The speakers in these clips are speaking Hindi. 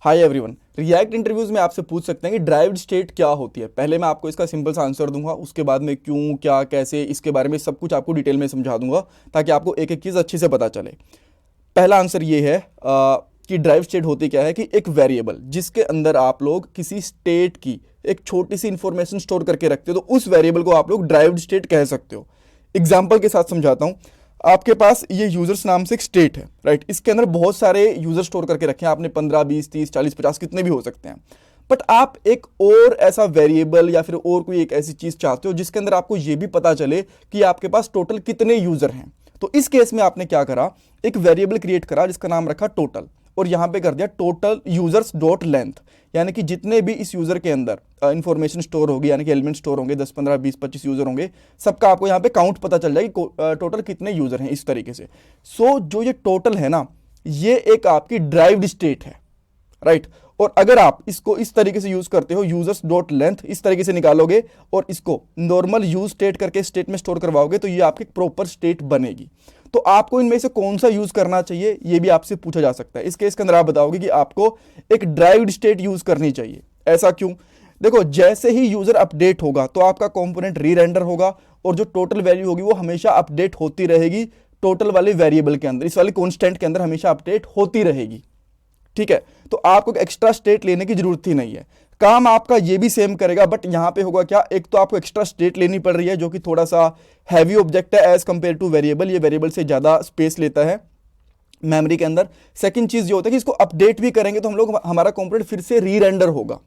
हाय एवरीवन, रिएक्ट इंटरव्यूज में आपसे पूछ सकते हैं कि ड्राइव्ड स्टेट क्या होती है। पहले मैं आपको इसका सिंपल सा आंसर दूंगा, उसके बाद में क्यों, क्या, कैसे, इसके बारे में सब कुछ आपको डिटेल में समझा दूंगा ताकि आपको एक एक चीज़ अच्छे से पता चले। पहला आंसर ये है कि ड्राइव स्टेट होती क्या है कि एक वेरिएबल जिसके अंदर आप लोग किसी स्टेट की एक छोटी सी इंफॉर्मेशन स्टोर करके रखते हो, तो उस वेरिएबल को आप लोग ड्राइव्ड स्टेट कह सकते हो। एग्जाम्पल के साथ समझाता हूँ। आपके पास ये यूजर्स नाम से एक स्टेट है, राइट। इसके अंदर बहुत सारे यूजर स्टोर करके रखे हैं आपने, 15 20 30 40 50 कितने भी हो सकते हैं। बट आप एक और ऐसा वेरिएबल या फिर और कोई एक ऐसी चीज चाहते हो जिसके अंदर आपको ये भी पता चले कि आपके पास टोटल कितने यूजर हैं। तो इस केस में आपने क्या करा, एक वेरिएबल क्रिएट करा जिसका नाम रखा टोटल, और यहां पे कर दिया टोटल यूजर्स डॉट लेंथ, यानी कि जितने भी इस यूजर के अंदर इंफॉर्मेशन स्टोर होगी, यानी कि एलिमेंट स्टोर होंगे, 10 15 20 25 यूजर होंगे, सबका आपको यहाँ पे काउंट पता चल जाएगी टोटल कितने यूजर हैं, इस तरीके से। सो जो ये टोटल है ना, ये एक आपकी ड्राइव्ड स्टेट है, राइट। और अगर आप इसको इस तरीके से यूज करते हो, यूजर्स डॉट लेंथ इस तरीके से निकालोगे और इसको नॉर्मल यूज स्टेट करके स्टेट में स्टोर करवाओगे, तो ये आपकी प्रॉपर स्टेट बनेगी। तो आपको इनमें से कौन सा यूज करना चाहिए, ये भी आपसे पूछा जा सकता है। इस केस के अंदर आप बताओगे कि आपको एक ड्राइव्ड स्टेट यूज करनी चाहिए। ऐसा क्यों? देखो, जैसे ही यूजर अपडेट होगा तो आपका कंपोनेंट री रेंडर होगा और जो टोटल वैल्यू होगी वो हमेशा अपडेट होती रहेगी। टोटल वाले वेरिएबल के अंदर, इस वाले कॉन्स्टेंट के अंदर हमेशा अपडेट होती रहेगी, ठीक है। तो आपको एक्स्ट्रा स्टेट लेने की जरूरत ही नहीं है। काम आपका ये भी सेम करेगा, बट यहां पे होगा क्या, एक तो आपको एक्स्ट्रा स्टेट लेनी पड़ रही है जो कि थोड़ा सा हैवी ऑब्जेक्ट है एज कंपेयर टू वेरिएबल। ये वेरिएबल से ज्यादा स्पेस लेता है मेमोरी के अंदर। सेकंड चीज ये होता है कि इसको अपडेट भी करेंगे तो हम लोग, हमारा कंपोनेंट फिर से री रेंडर होगा,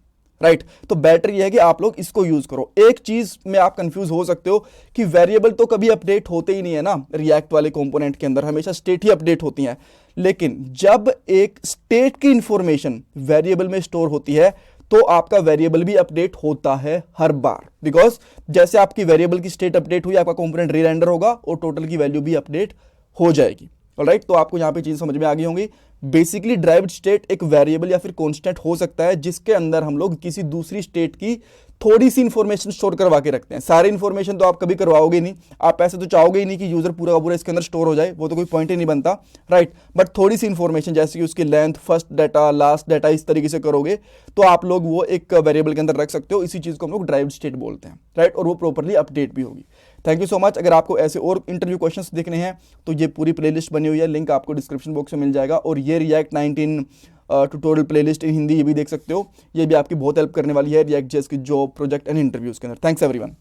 राइट। तो बेटर ये है कि आप लोग इसको यूज करो। एक चीज में आप कंफ्यूज हो सकते हो कि वेरिएबल तो कभी अपडेट होते ही नहीं है ना, रिएक्ट वाले कंपोनेंट के अंदर हमेशा स्टेट ही अपडेट होती हैं। लेकिन जब एक स्टेट की इंफॉर्मेशन वेरिएबल में स्टोर होती है तो आपका वेरिएबल भी अपडेट होता है हर बार, बिकॉज जैसे आपकी वेरिएबल की स्टेट अपडेट हुई, आपका कंपोनेंट री रेंडर होगा और टोटल की वैल्यू भी अपडेट हो जाएगी। ऑलराइट, तो आपको यहां पे चीज समझ में आ गई होंगी। बेसिकली ड्राइव्ड स्टेट एक वेरिएबल या फिर कांस्टेंट हो सकता है जिसके अंदर हम लोग किसी दूसरी स्टेट की थोड़ी सी इंफॉर्मेशन स्टोर करवा के रखते हैं। सारी इंफॉर्मेशन तो आप कभी करवाओगे नहीं, आप ऐसे तो चाहोगे ही नहीं कि यूजर पूरा का पूरा इसके अंदर स्टोर हो जाए, वो तो कोई पॉइंट ही नहीं बनता, राइट। बट थोड़ी सी इंफॉर्मेशन जैसे कि उसकी length, first data, last data, इस तरीके से करोगे तो आप लोग वो एक वेरिएबल के अंदर रख सकते हो। इसी चीज को हम लोग ड्राइव्ड स्टेट बोलते हैं, राइट। और वो प्रॉपरली अपडेट भी होगी। Thank you so much. अगर आपको ऐसे और इंटरव्यू क्वेश्चंस देखने हैं तो ये पूरी प्लेलिस्ट बनी हुई है, लिंक आपको डिस्क्रिप्शन बॉक्स में मिल जाएगा। और ये रिएक्ट 19 ट्यूटोरियल प्लेलिस्ट इन हिंदी ये भी देख सकते हो, ये भी आपकी बहुत हेल्प करने वाली है रिएक्ट जेएस की जॉब, प्रोजेक्ट एंड इंटरव्यूज के अंदर। Thanks everyone.